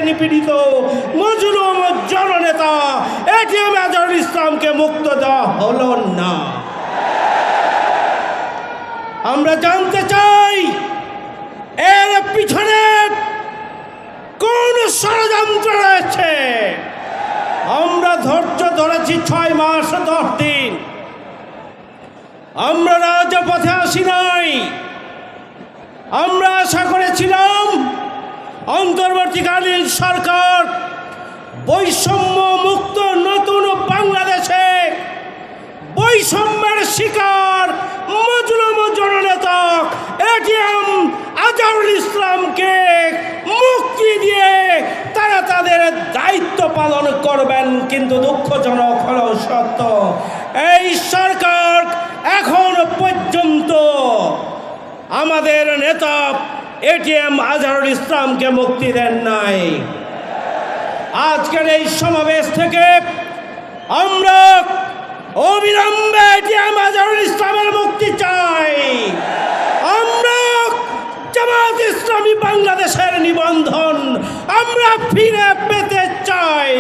নিপীড়িত মজলুম জননেতা এটিএম আজহারুল ইসলামকে মুক্ত দেওয়া হলো না। আমরা জানতে চাই এর পিছনে কোন ষড়যন্ত্র রয়েছে। আমরা ধৈর্য ধরেছি 6 মাস 10 দিন। আমরা রাজপথে আসি নাই। আমরা আশা করেছিলাম অন্তর্বর্তীকালীন সরকার বৈষম্য মুক্ত নতুন বাংলাদেশে বৈষম্যের শিকার মজলুম জননেতা এটিএম আজহারুল ইসলামকে মুক্তি দিয়ে তারা তাদের দায়িত্ব পালন করবেন। কিন্তু দুঃখজনক হলো সত্য, এই সরকার এখন পর্যন্ত আমাদের নেতা এটিএম আজহারুল ইসলামকে মুক্তি দেন নাই। আজকের এই সমাবেশ থেকে আমরা অবিলম্বে এটিএম আজহারুল ইসলামের মুক্তি চাই। আমরা জামাত ইসলামী বাংলাদেশের নিবন্ধন আমরা ফিরে পেতে চাই।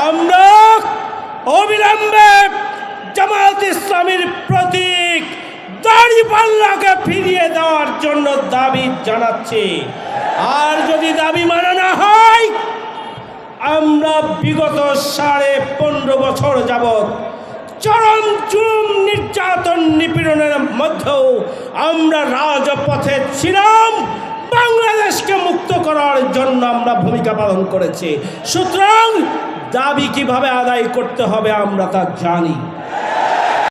আমরা অবিলম্বে জামাত ইসলামীর প্রতীক দাড়িপাল্লাকে ফিরিয়ে দেওয়ার জন্য দাবি জানাচ্ছি। আর যদি দাবি মানা না হয়, আমরা বিগত 15.5 বছর যাবৎ চরম জুলুম নির্যাতন নিপীড়নের মধ্যেও আমরা রাজপথে ছিলাম। বাংলাদেশকে মুক্ত করার জন্য আমরা ভূমিকা পালন করেছি। সুতরাং দাবি কিভাবে আদায় করতে হবে আমরা তা জানি।